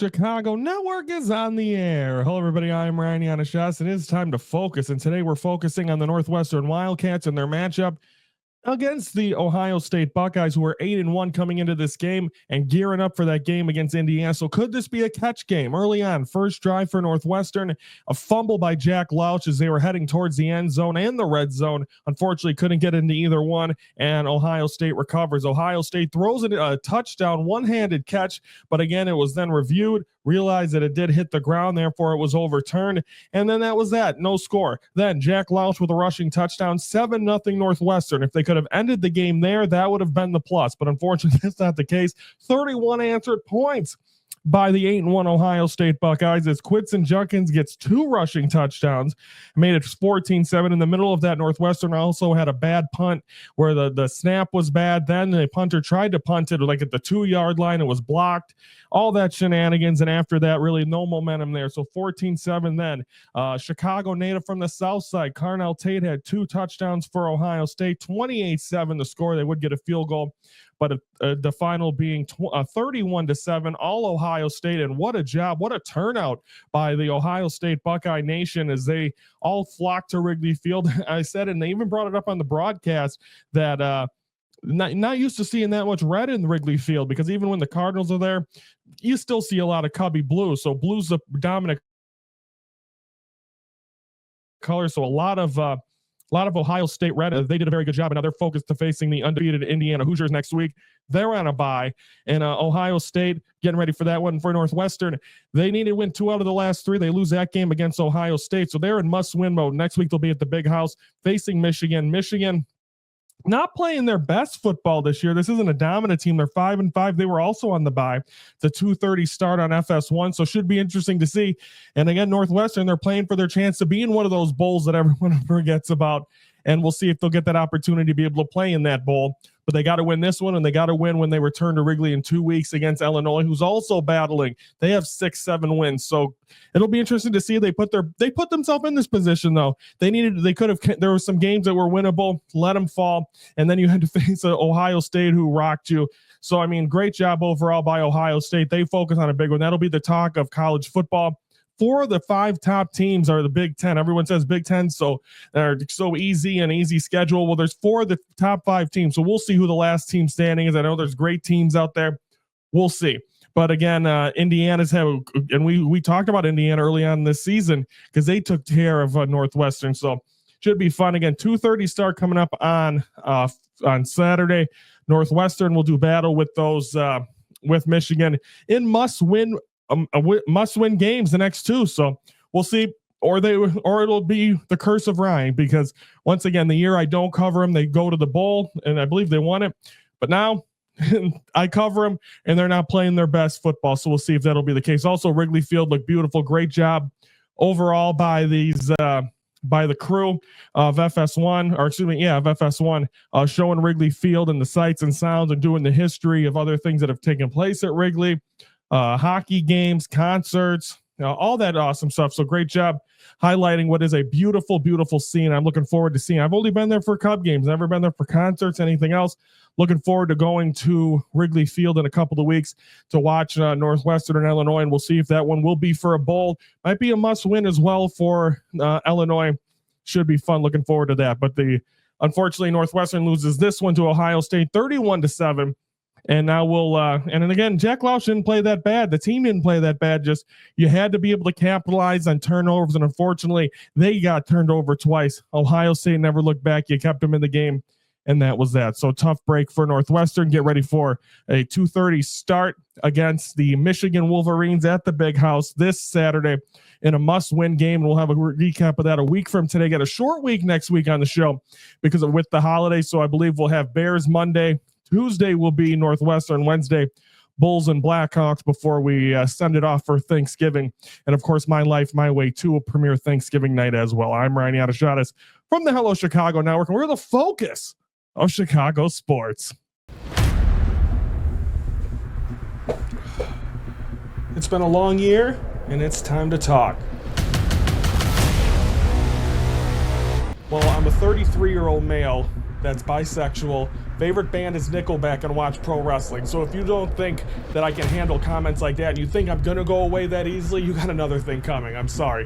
Chicago Network is on the air. Hello, everybody. I'm Ryan Yanishas. It is time to focus, and today we're focusing on the Northwestern Wildcats and their matchup against the Ohio State Buckeyes, who are 8-1 coming into this game and gearing up for that game against Indiana. So could this be a catch game early on? First drive for Northwestern, a fumble by Jack Louch as they were heading towards the end zone and the red zone. Unfortunately, couldn't get into either one, and Ohio State recovers. Ohio State throws a touchdown, one-handed catch, but again, it was then reviewed, realized that it did hit the ground, therefore it was overturned, and then that was that. No score. Then Jack Louch with a rushing touchdown, 7-0 Northwestern. If they could have ended the game there, that would have been the plus, but unfortunately that's not the case. 31 answered points by the 8-1 Ohio State Buckeyes as Quidson Judkins gets 2 rushing touchdowns, made it 14-7. In the middle of that, Northwestern also had a bad punt where the snap was bad. Then the punter tried to punt it like at the 2-yard line. It was blocked. All that shenanigans, and after that, really no momentum there. So 14-7 then. Chicago native from the south side, Carnell Tate had 2 touchdowns for Ohio State. 28-7 the score. They would get a field goal, but the final being 31-7, all Ohio State. And what a job, what a turnout by the Ohio State Buckeye Nation as they all flocked to Wrigley Field. I said, and they even brought it up on the broadcast, that not used to seeing that much red in Wrigley Field, because even when the Cardinals are there, you still see a lot of Cubby blue. So blue's the dominant color. So a lot of Ohio State red. They did a very good job, and now they're focused to facing the undefeated Indiana Hoosiers next week. They're on a bye, and Ohio State getting ready for that one. For Northwestern, they need to win 2 out of the last 3. They lose that game against Ohio State, so they're in must-win mode. Next week they'll be at the Big House facing Michigan. Michigan not playing their best football this year. This isn't a dominant team. They're 5-5. They were also on the bye. It's a 2:30 start on FS1, so should be interesting to see. And again, Northwestern, they're playing for their chance to be in one of those bowls that everyone forgets about. And we'll see if they'll get that opportunity to be able to play in that bowl. But they got to win this one, and they got to win when they return to Wrigley in 2 weeks against Illinois, who's also battling. They have 6-7 wins, so it'll be interesting to see. They put themselves in this position, though. There were some games that were winnable, let them fall, and then you had to face Ohio State, who rocked you. So I mean, great job overall by Ohio State. They focus on a big one. That'll be the talk of college football. 4 of the 5 top teams are the Big Ten. Everyone says Big Ten, so they're so easy and easy schedule. Well, there's 4 of the top 5 teams, so we'll see who the last team standing is. I know there's great teams out there. We'll see. But again, Indiana's have, and we talked about Indiana early on this season because they took care of Northwestern, so should be fun. Again, 2:30 start coming up on Saturday. Northwestern will do battle with those with Michigan in must-win games the next 2. So we'll see, or it'll be the curse of Ryan, because once again, the year I don't cover them, they go to the bowl, and I believe they won it. But now I cover them, and they're not playing their best football. So we'll see if that'll be the case. Also, Wrigley Field looked beautiful. Great job overall by the crew of FS1, showing Wrigley Field and the sights and sounds and doing the history of other things that have taken place at Wrigley. Hockey games, concerts, all that awesome stuff. So great job highlighting what is a beautiful, beautiful scene. I'm looking forward to seeing. I've only been there for Cub games, never been there for concerts, anything else. Looking forward to going to Wrigley Field in a couple of weeks to watch Northwestern and Illinois, and we'll see if that one will be for a bowl. Might be a must-win as well for Illinois. Should be fun. Looking forward to that. But unfortunately, Northwestern loses this one to Ohio State, 31-7. And now and then again, Jack Louch didn't play that bad. The team didn't play that bad. Just you had to be able to capitalize on turnovers, and unfortunately, they got turned over twice. Ohio State never looked back. You kept them in the game, and that was that. So tough break for Northwestern. Get ready for a 2:30 start against the Michigan Wolverines at the Big House this Saturday in a must-win game. We'll have a recap of that a week from today. Got a short week next week on the show because with the holidays. So I believe we'll have Bears Monday. Tuesday will be Northwestern. Wednesday, Bulls and Blackhawks before we send it off for Thanksgiving. And, of course, My Life, My Way, too, will premiere Thanksgiving night as well. I'm Ryan Yanishas from the Hello Chicago Network, and we're the focus of Chicago sports. It's been a long year, and it's time to talk. Well, I'm a 33-year-old male that's bisexual, Favorite band is Nickelback and watch pro wrestling. So if you don't think that I can handle comments like that and you think I'm gonna go away that easily, you got another thing coming. I'm sorry.